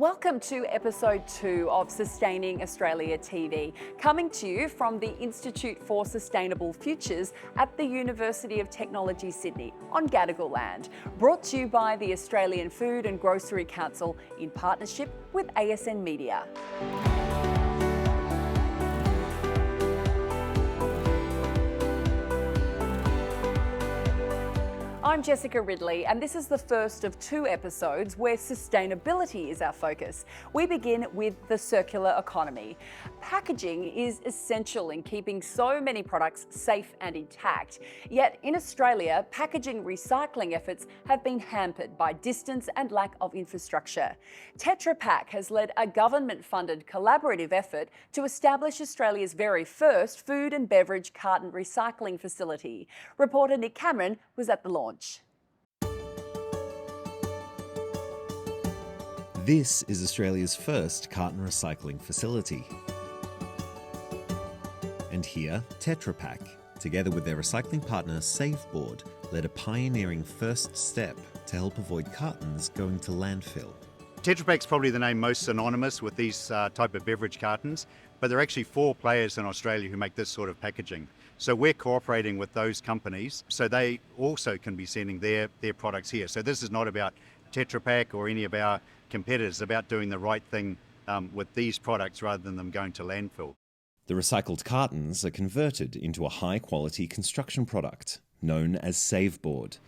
Welcome to episode 2 of Sustaining Australia TV, coming to you from the Institute for Sustainable Futures at the University of Technology, Sydney, on Gadigal land. Brought to you by the Australian Food and Grocery Council in partnership with ASN Media. I'm Jessica Ridley, and this is the first of 2 episodes where sustainability is our focus. We begin with the circular economy. Packaging is essential in keeping so many products safe and intact. Yet in Australia, packaging recycling efforts have been hampered by distance and lack of infrastructure. Tetra Pak has led a government-funded collaborative effort to establish Australia's very first food and beverage carton recycling facility. Reporter Nick Cameron was at the launch. This is Australia's first carton recycling facility. And here, Tetra Pak, together with their recycling partner SAVEboard, led a pioneering first step to help avoid cartons going to landfill. Tetra Pak's probably the name most synonymous with these type of beverage cartons, but there are actually 4 players in Australia who make this sort of packaging. So we're cooperating with those companies so they also can be sending their products here. So this is not about Tetra Pak or any of our competitors, it's about doing the right thing with these products rather than them going to landfill. The recycled cartons are converted into a high-quality construction product known as SAVEboard.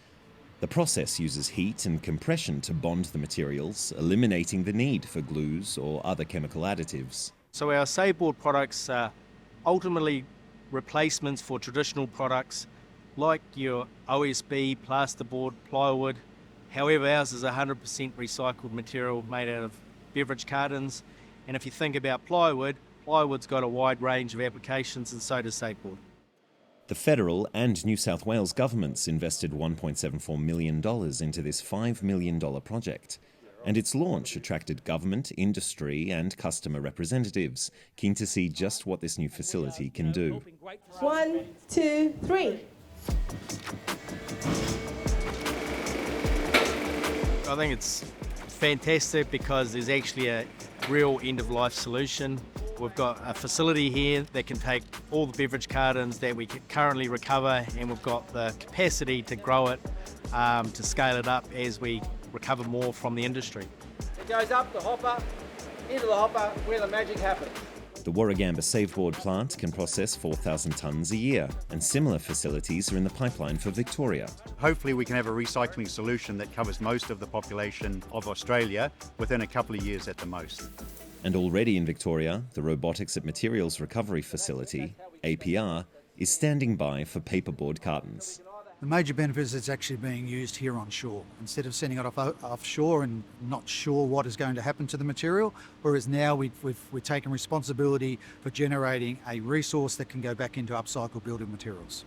The process uses heat and compression to bond the materials, eliminating the need for glues or other chemical additives. So our SAVEboard products are ultimately replacements for traditional products like your OSB, plasterboard, plywood. However, ours is 100% recycled material made out of beverage cartons. And if you think about plywood's got a wide range of applications, and so does SAVEboard. The federal and New South Wales governments invested $1.74 million into this $5 million project. And its launch attracted government, industry and customer representatives keen to see just what this new facility can do. 1, 2, 3. I think it's fantastic because there's actually a real end-of-life solution. We've got a facility here that can take all the beverage cartons that we currently recover, and we've got the capacity to grow it, to scale it up as we recover more from the industry. It goes up the hopper, into the hopper where the magic happens. The Warragamba SAVEboard plant can process 4,000 tonnes a year, and similar facilities are in the pipeline for Victoria. Hopefully we can have a recycling solution that covers most of the population of Australia within a couple of years at the most. And already in Victoria, the Robotics at Materials Recovery Facility, APR, is standing by for paperboard cartons. The major benefit is it's actually being used here on shore. Instead of sending it offshore and not sure what is going to happen to the material, whereas now we're taking responsibility for generating a resource that can go back into upcycled building materials.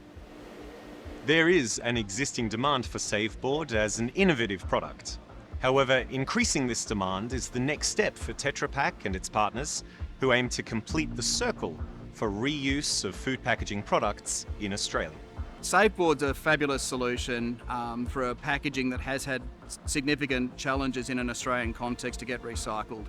There is an existing demand for SAVEboard as an innovative product. However, increasing this demand is the next step for Tetra Pak and its partners, who aim to complete the circle for reuse of food packaging products in Australia. SAVEboard's a fabulous solution for a packaging that has had significant challenges in an Australian context to get recycled.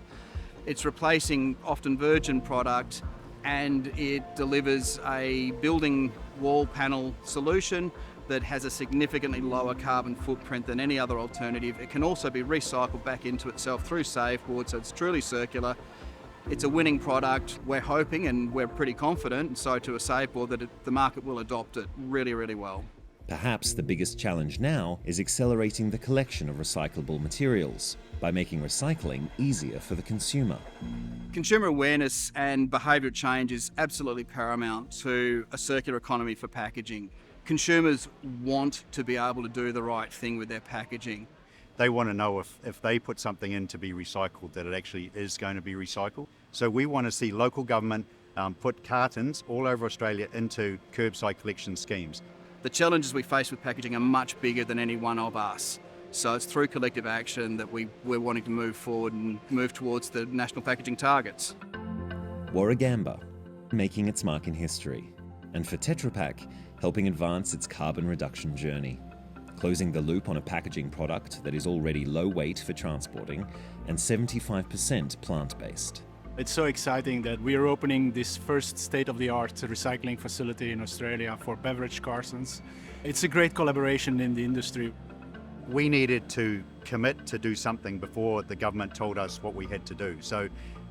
It's replacing often virgin product, and it delivers a building wall panel solution that has a significantly lower carbon footprint than any other alternative. It can also be recycled back into itself through SAVEboard, so it's truly circular. It's a winning product. We're hoping, and we're pretty confident, and so to a SAVEboard, that the market will adopt it really, really well. Perhaps the biggest challenge now is accelerating the collection of recyclable materials by making recycling easier for the consumer. Consumer awareness and behaviour change is absolutely paramount to a circular economy for packaging. Consumers want to be able to do the right thing with their packaging. They want to know if they put something in to be recycled, that it actually is going to be recycled. So we want to see local government put cartons all over Australia into curbside collection schemes. The challenges we face with packaging are much bigger than any one of us. So it's through collective action that we're wanting to move forward and move towards the national packaging targets. Warragamba, making its mark in history. And for Tetra Pak, helping advance its carbon reduction journey. closing the loop on a packaging product that is already low weight for transporting and 75% plant-based. It's so exciting that we are opening this first state-of-the-art recycling facility in Australia for beverage cartons. It's a great collaboration in the industry. We needed to commit to do something before the government told us what we had to do. So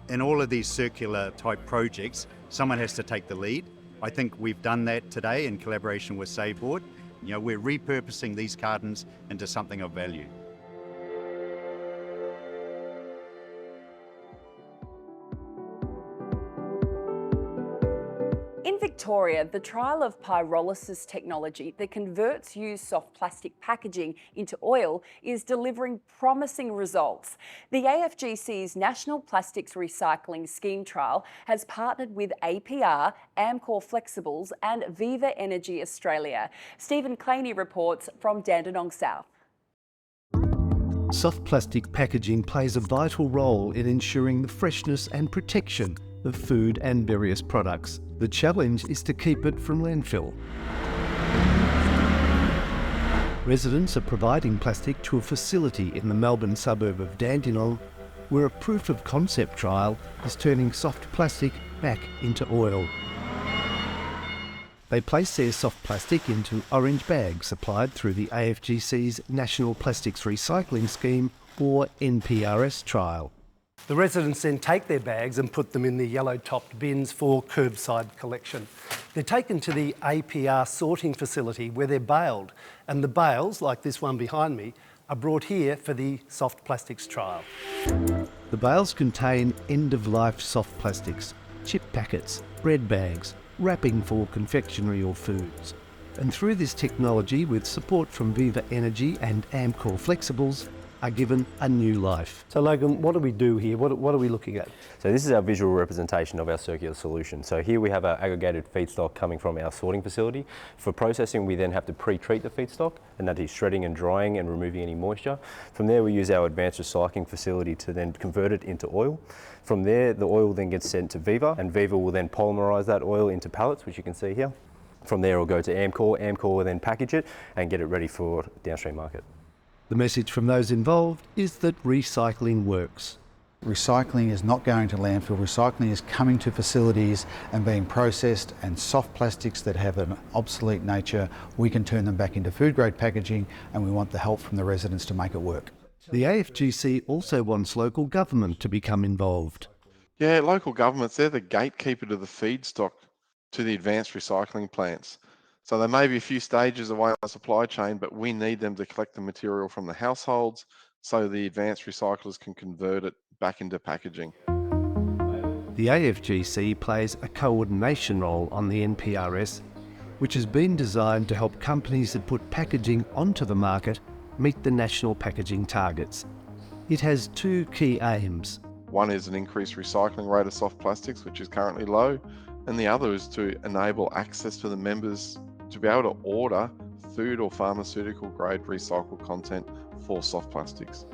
in all of these circular type projects, someone has to take the lead. I think we've done that today in collaboration with SAVeboard. You know, we're repurposing these cartons into something of value. In Victoria, the trial of pyrolysis technology that converts used soft plastic packaging into oil is delivering promising results. The AFGC's National Plastics Recycling Scheme trial has partnered with APR, Amcor Flexibles and Viva Energy Australia. Stephen Claney reports from Dandenong South. Soft plastic packaging plays a vital role in ensuring the freshness and protection of food and various products. The challenge is to keep it from landfill. Residents are providing plastic to a facility in the Melbourne suburb of Dandenong, where a proof of concept trial is turning soft plastic back into oil. They place their soft plastic into orange bags supplied through the AFGC's National Plastics Recycling Scheme, or NPRS trial. The residents then take their bags and put them in the yellow-topped bins for curbside collection. They're taken to the APR sorting facility where they're baled, and the bales, like this one behind me, are brought here for the soft plastics trial. The bales contain end-of-life soft plastics, chip packets, bread bags, wrapping for confectionery or foods. And through this technology, with support from Viva Energy and Amcor Flexibles, are given a new life. So Logan, what do we do here? What are we looking at? So this is our visual representation of our circular solution. So here we have our aggregated feedstock coming from our sorting facility. For processing, we then have to pre-treat the feedstock, and that is shredding and drying and removing any moisture. From there, we use our advanced recycling facility to then convert it into oil. From there, the oil then gets sent to Viva, and Viva will then polymerise that oil into pellets, which you can see here. From there, it'll go to Amcor. Amcor will then package it and get it ready for downstream market. The message from those involved is that recycling works. Recycling is not going to landfill. Recycling is coming to facilities and being processed, and soft plastics that have an obsolete nature, we can turn them back into food grade packaging, and we want the help from the residents to make it work. The AFGC also wants local government to become involved. Yeah, local governments, they're the gatekeeper to the feedstock to the advanced recycling plants. So there may be a few stages away on the supply chain, but we need them to collect the material from the households so the advanced recyclers can convert it back into packaging. The AFGC plays a coordination role on the NPRS, which has been designed to help companies that put packaging onto the market meet the national packaging targets. It has two key aims. One is an increased recycling rate of soft plastics, which is currently low, and the other is to enable access for the members to be able to order food or pharmaceutical grade recycled content for soft plastics.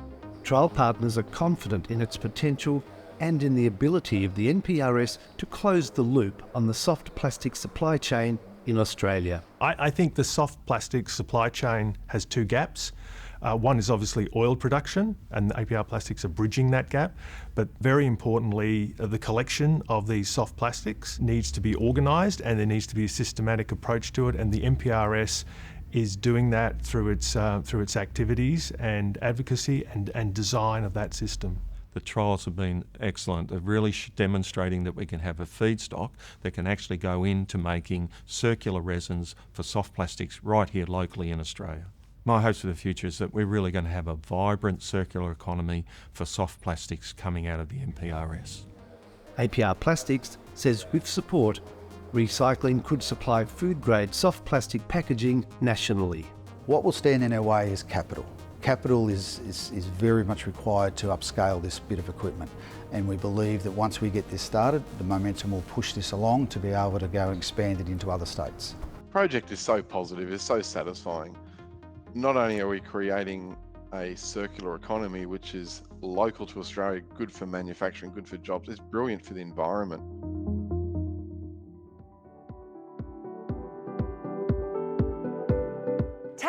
Trial partners are confident in its potential and in the ability of the NPRS to close the loop on the soft plastic supply chain in Australia. I think the soft plastic supply chain has two gaps. One is obviously oil production, and APR Plastics are bridging that gap. But very importantly, the collection of these soft plastics needs to be organised, and there needs to be a systematic approach to it. And the NPRS is doing that through its activities and advocacy and design of that system. The trials have been excellent. They're really demonstrating that we can have a feedstock that can actually go into making circular resins for soft plastics right here locally in Australia. My hopes for the future is that we're really going to have a vibrant circular economy for soft plastics coming out of the NPRS. APR Plastics says with support, recycling could supply food-grade soft plastic packaging nationally. What will stand in our way is capital. Capital is very much required to upscale this bit of equipment, and we believe that once we get this started, the momentum will push this along to be able to go and expand it into other states. The project is so positive, it's so satisfying. Not only are we creating a circular economy which is local to Australia, good for manufacturing, good for jobs, it's brilliant for the environment.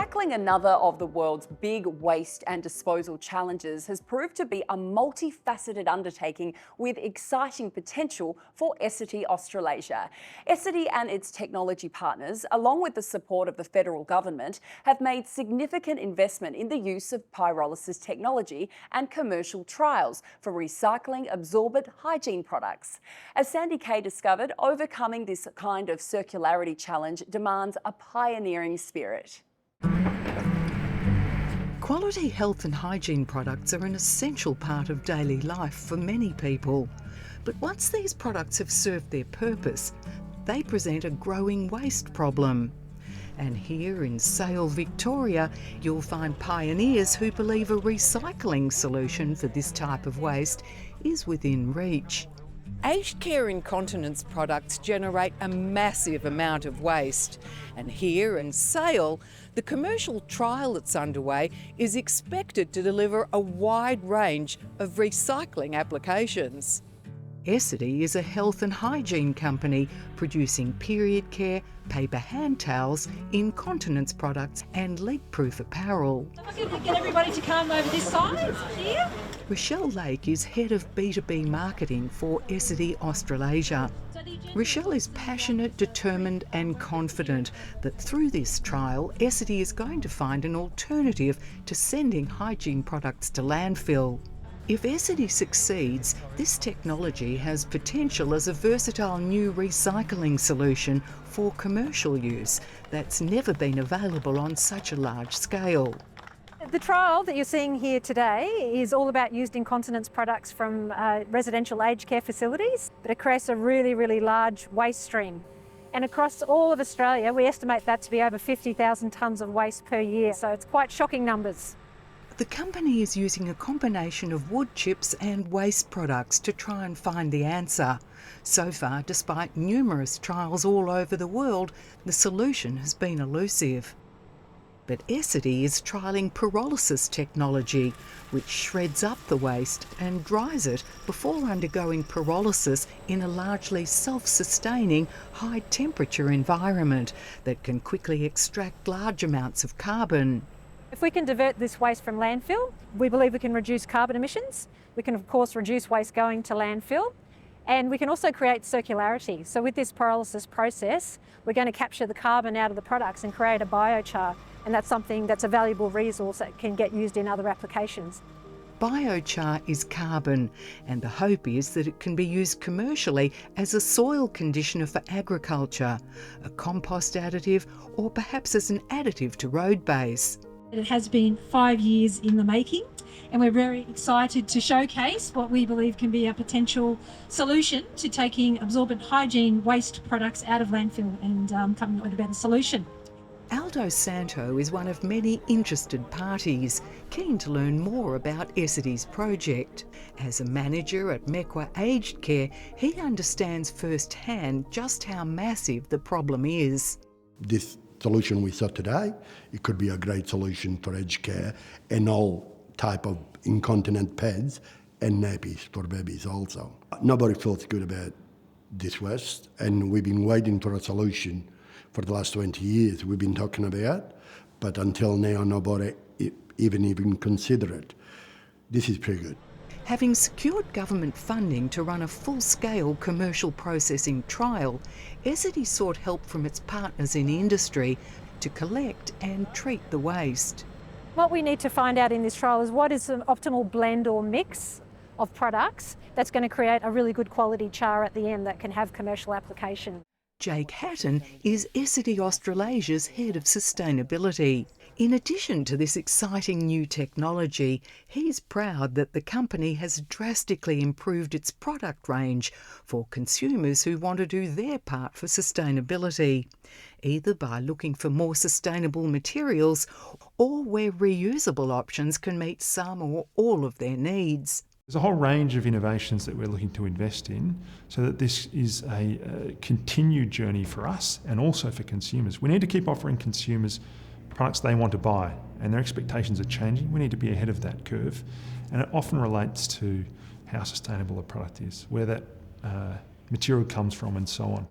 Tackling another of the world's big waste and disposal challenges has proved to be a multifaceted undertaking with exciting potential for SATV Australasia. SATV and its technology partners, along with the support of the federal government, have made significant investment in the use of pyrolysis technology and commercial trials for recycling absorbent hygiene products. As Sandy Kay discovered, overcoming this kind of circularity challenge demands a pioneering spirit. Quality health and hygiene products are an essential part of daily life for many people. But once these products have served their purpose, they present a growing waste problem. And here in Sale, Victoria, you'll find pioneers who believe a recycling solution for this type of waste is within reach. Aged care incontinence products generate a massive amount of waste, and here in Sale, the commercial trial that's underway is expected to deliver a wide range of recycling applications. SATV is a health and hygiene company producing period care, paper hand towels, incontinence products and leak-proof apparel. If we could get everybody to come over this side here. Rochelle Lake is head of B2B marketing for SATV Australasia. Rochelle is passionate, determined and confident that through this trial, SATV is going to find an alternative to sending hygiene products to landfill. If SATV succeeds, this technology has potential as a versatile new recycling solution for commercial use that's never been available on such a large scale. The trial that you're seeing here today is all about used incontinence products from residential aged care facilities, but it creates a really, really large waste stream. And across all of Australia, we estimate that to be over 50,000 tonnes of waste per year, so it's quite shocking numbers. The company is using a combination of wood chips and waste products to try and find the answer. So far, despite numerous trials all over the world, the solution has been elusive. But SATV is trialling pyrolysis technology, which shreds up the waste and dries it before undergoing pyrolysis in a largely self-sustaining, high-temperature environment that can quickly extract large amounts of carbon. If we can divert this waste from landfill, we believe we can reduce carbon emissions. We can, of course, reduce waste going to landfill. And we can also create circularity. So with this pyrolysis process, we're going to capture the carbon out of the products and create a biochar. And that's something that's a valuable resource that can get used in other applications. Biochar is carbon, and the hope is that it can be used commercially as a soil conditioner for agriculture, a compost additive, or perhaps as an additive to road base. It has been 5 years in the making, and we're very excited to showcase what we believe can be a potential solution to taking absorbent hygiene waste products out of landfill and coming up with a better solution. Aldo Santo is one of many interested parties, keen to learn more about SATV's project. As a manager at Mekwa Aged Care, he understands firsthand just how massive the problem is. This solution we saw today, it could be a great solution for aged care and all type of incontinent pads and nappies for babies also. Nobody feels good about this waste, and we've been waiting for a solution for the last 20 years. We've been talking about, but until now nobody even consider it. This is pretty good. Having secured government funding to run a full-scale commercial processing trial, SATV sought help from its partners in industry to collect and treat the waste. What we need to find out in this trial is what is an optimal blend or mix of products that's going to create a really good quality char at the end that can have commercial application. Jake Hatton is SATV Australasia's head of sustainability. In addition to this exciting new technology, he's proud that the company has drastically improved its product range for consumers who want to do their part for sustainability, either by looking for more sustainable materials or where reusable options can meet some or all of their needs. There's a whole range of innovations that we're looking to invest in so that this is a continued journey for us and also for consumers. We need to keep offering consumers products they want to buy, and their expectations are changing. We need to be ahead of that curve, and it often relates to how sustainable a product is, where that material comes from and so on.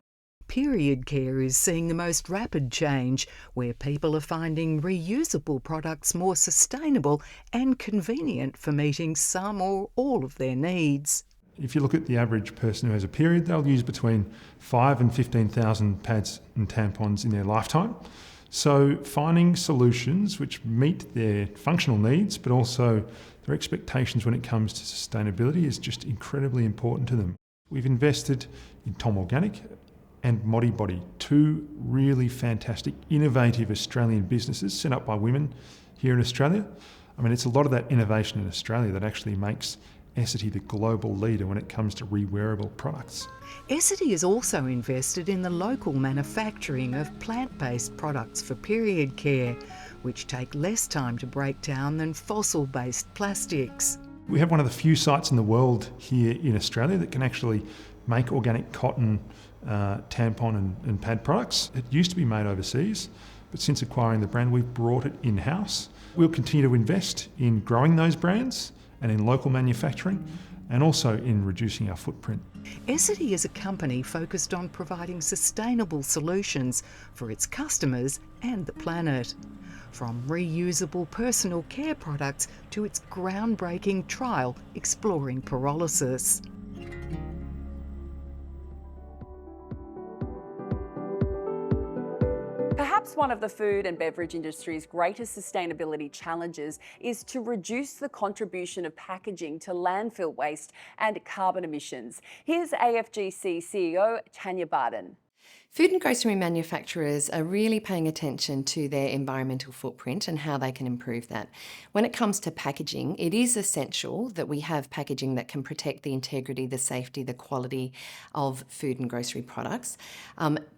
Period care is seeing the most rapid change, where people are finding reusable products more sustainable and convenient for meeting some or all of their needs. If you look at the average person who has a period, they'll use between 5 and 15,000 pads and tampons in their lifetime. So finding solutions which meet their functional needs, but also their expectations when it comes to sustainability is just incredibly important to them. We've invested in Tom Organic and Modibody, two really fantastic, innovative Australian businesses set up by women here in Australia. I mean, it's a lot of that innovation in Australia that actually makes Essity the global leader when it comes to re-wearable products. Essity has also invested in the local manufacturing of plant-based products for period care, which take less time to break down than fossil-based plastics. We have one of the few sites in the world here in Australia that can actually make organic cotton, tampon and pad products. It used to be made overseas, but since acquiring the brand, we've brought it in-house. We'll continue to invest in growing those brands and in local manufacturing, and also in reducing our footprint. Essity is a company focused on providing sustainable solutions for its customers and the planet. From reusable personal care products to its groundbreaking trial exploring pyrolysis. Perhaps one of the food and beverage industry's greatest sustainability challenges is to reduce the contribution of packaging to landfill waste and carbon emissions. Here's AFGC CEO Tanya Barden. Food and grocery manufacturers are really paying attention to their environmental footprint and how they can improve that. When it comes to packaging, it is essential that we have packaging that can protect the integrity, the safety, the quality of food and grocery products,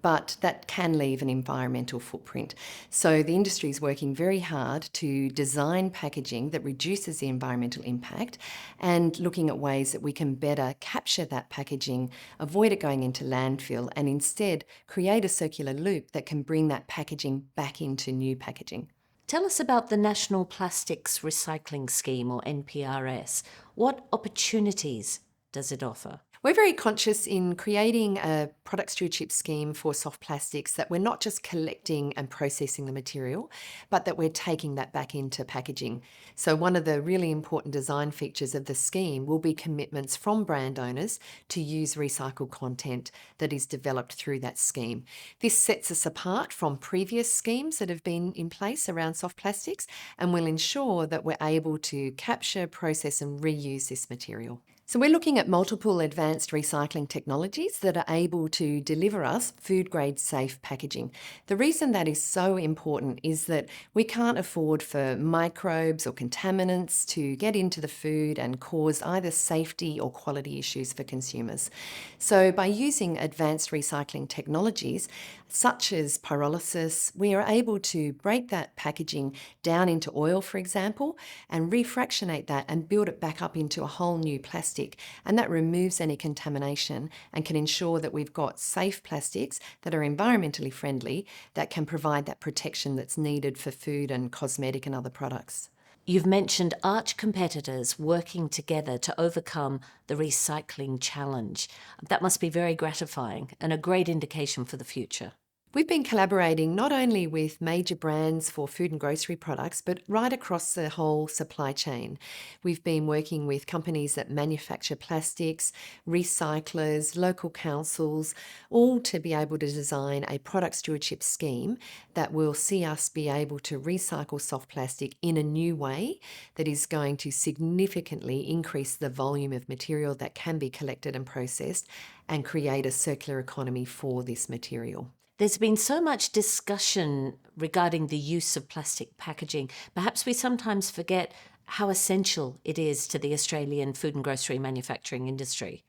but that can leave an environmental footprint. So the industry is working very hard to design packaging that reduces the environmental impact and looking at ways that we can better capture that packaging, avoid it going into landfill, and instead create a circular loop that can bring that packaging back into new packaging. Tell us about the National Plastics Recycling Scheme, or NPRS. What opportunities does it offer? We're very conscious in creating a product stewardship scheme for soft plastics that we're not just collecting and processing the material, but that we're taking that back into packaging. So one of the really important design features of the scheme will be commitments from brand owners to use recycled content that is developed through that scheme. This sets us apart from previous schemes that have been in place around soft plastics and will ensure that we're able to capture, process and reuse this material. So we're looking at multiple advanced recycling technologies that are able to deliver us food-grade safe packaging. The reason that is so important is that we can't afford for microbes or contaminants to get into the food and cause either safety or quality issues for consumers. So by using advanced recycling technologies, such as pyrolysis, we are able to break that packaging down into oil, for example, and refractionate that and build it back up into a whole new plastic. And that removes any contamination and can ensure that we've got safe plastics that are environmentally friendly that can provide that protection that's needed for food and cosmetic and other products. You've mentioned arch competitors working together to overcome the recycling challenge. That must be very gratifying and a great indication for the future. We've been collaborating not only with major brands for food and grocery products, but right across the whole supply chain. We've been working with companies that manufacture plastics, recyclers, local councils, all to be able to design a product stewardship scheme that will see us be able to recycle soft plastic in a new way that is going to significantly increase the volume of material that can be collected and processed and create a circular economy for this material. There's been so much discussion regarding the use of plastic packaging. Perhaps we sometimes forget how essential it is to the Australian food and grocery manufacturing industry.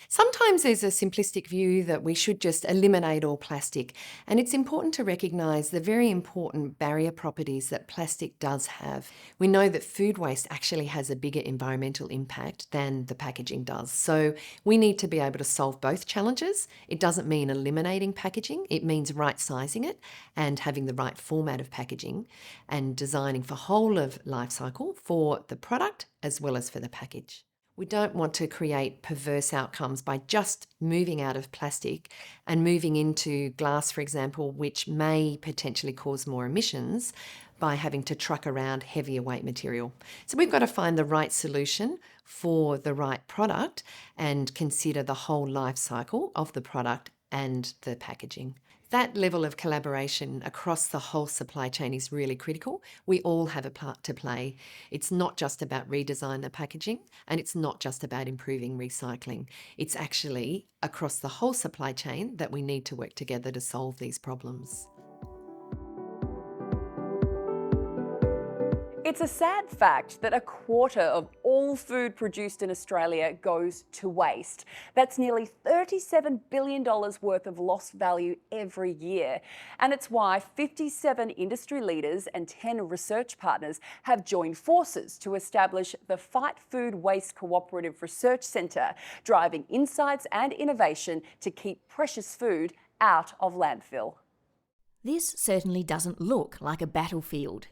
Sometimes there's a simplistic view that we should just eliminate all plastic, and it's important to recognise the very important barrier properties that plastic does have. We know that food waste actually has a bigger environmental impact than the packaging does, so we need to be able to solve both challenges. It doesn't mean eliminating packaging, it means right-sizing it and having the right format of packaging and designing for whole of life cycle for the product as well as for the package. We don't want to create perverse outcomes by just moving out of plastic and moving into glass, for example, which may potentially cause more emissions by having to truck around heavier weight material. So we've got to find the right solution for the right product and consider the whole life cycle of the product and the packaging. That level of collaboration across the whole supply chain is really critical. We all have a part to play. It's not just about redesign the packaging, and it's not just about improving recycling. It's actually across the whole supply chain that we need to work together to solve these problems. It's a sad fact that a quarter of all food produced in Australia goes to waste. That's nearly $37 billion worth of lost value every year. And it's why 57 industry leaders and 10 research partners have joined forces to establish the Fight Food Waste Cooperative Research Centre, driving insights and innovation to keep precious food out of landfill. This certainly doesn't look like a battlefield.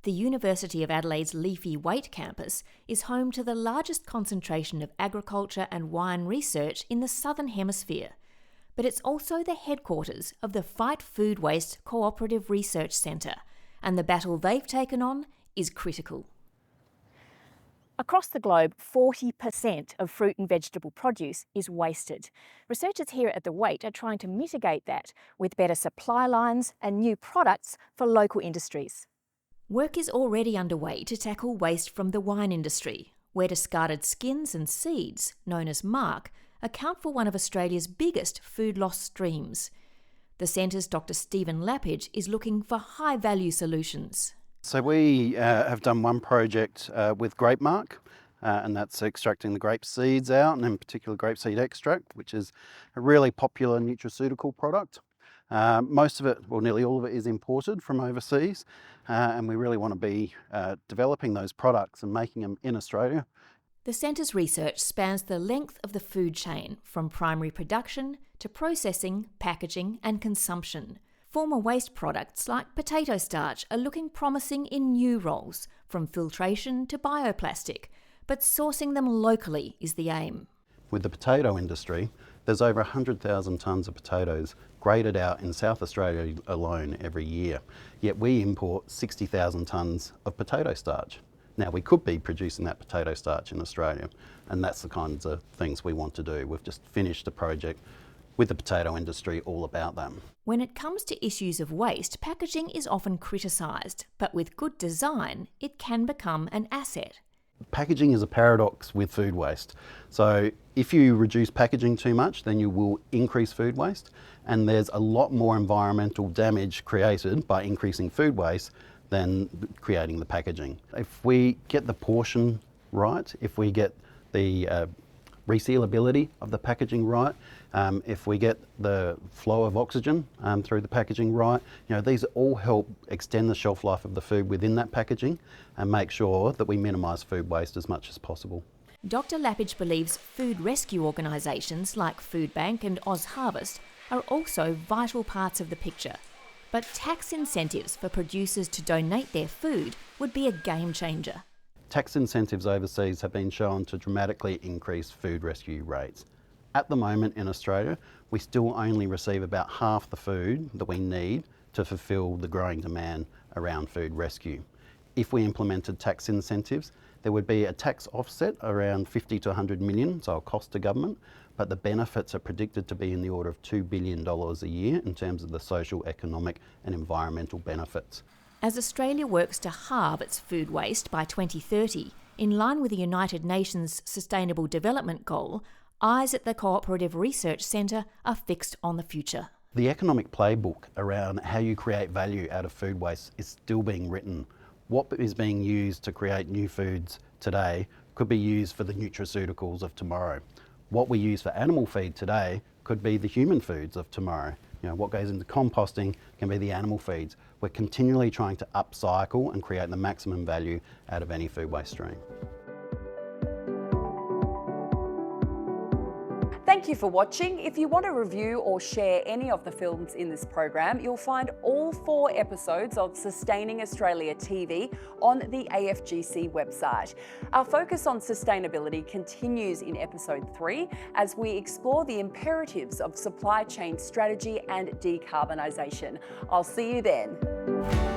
The University of Adelaide's Leafy Weight campus is home to the largest concentration of agriculture and wine research in the Southern Hemisphere. But it's also the headquarters of the Fight Food Waste Cooperative Research Centre, and the battle they've taken on is critical. Across the globe, 40% of fruit and vegetable produce is wasted. Researchers here at the Weight are trying to mitigate that with better supply lines and new products for local industries. Work is already underway to tackle waste from the wine industry, where discarded skins and seeds, known as marc, account for one of Australia's biggest food loss streams. The Centre's Dr. Stephen Lappage is looking for high-value solutions. So we have done one project with grape marc, and that's extracting the grape seeds out, and in particular grapeseed extract, which is a really popular nutraceutical product. Most of it, well nearly all of it, is imported from overseas, and we really want to be developing those products and making them in Australia. The Centre's research spans the length of the food chain, from primary production to processing, packaging and consumption. Former waste products like potato starch are looking promising in new roles, from filtration to bioplastic, but sourcing them locally is the aim. With the potato industry, there's over 100,000 tonnes of potatoes graded out in South Australia alone every year, yet we import 60,000 tonnes of potato starch. Now, we could be producing that potato starch in Australia, and that's the kinds of things we want to do. We've just finished a project with the potato industry all about that. When it comes to issues of waste, packaging is often criticised, but with good design, it can become an asset. Packaging is a paradox with food waste. So if you reduce packaging too much, then you will increase food waste, and there's a lot more environmental damage created by increasing food waste than creating the packaging. If we get the portion right, if we get the resealability of the packaging right, if we get the flow of oxygen through the packaging right, these all help extend the shelf life of the food within that packaging and make sure that we minimise food waste as much as possible. Dr. Lappage believes food rescue organisations like Food Bank and OzHarvest are also vital parts of the picture. But tax incentives for producers to donate their food would be a game changer. Tax incentives overseas have been shown to dramatically increase food rescue rates. At the moment in Australia, we still only receive about half the food that we need to fulfil the growing demand around food rescue. If we implemented tax incentives, there would be a tax offset around 50 to 100 million, so a cost to government, but the benefits are predicted to be in the order of $2 billion a year in terms of the social, economic and environmental benefits. As Australia works to halve its food waste by 2030, in line with the United Nations Sustainable Development Goal, eyes at the Cooperative Research Centre are fixed on the future. The economic playbook around how you create value out of food waste is still being written. What is being used to create new foods today could be used for the nutraceuticals of tomorrow. What we use for animal feed today could be the human foods of tomorrow. What goes into composting can be the animal feeds. We're continually trying to upcycle and create the maximum value out of any food waste stream. Thank you for watching. If you want to review or share any of the films in this program, you'll find all 4 episodes of Sustaining Australia TV on the AFGC website. Our focus on sustainability continues in episode 3 as we explore the imperatives of supply chain strategy and decarbonisation. I'll see you then.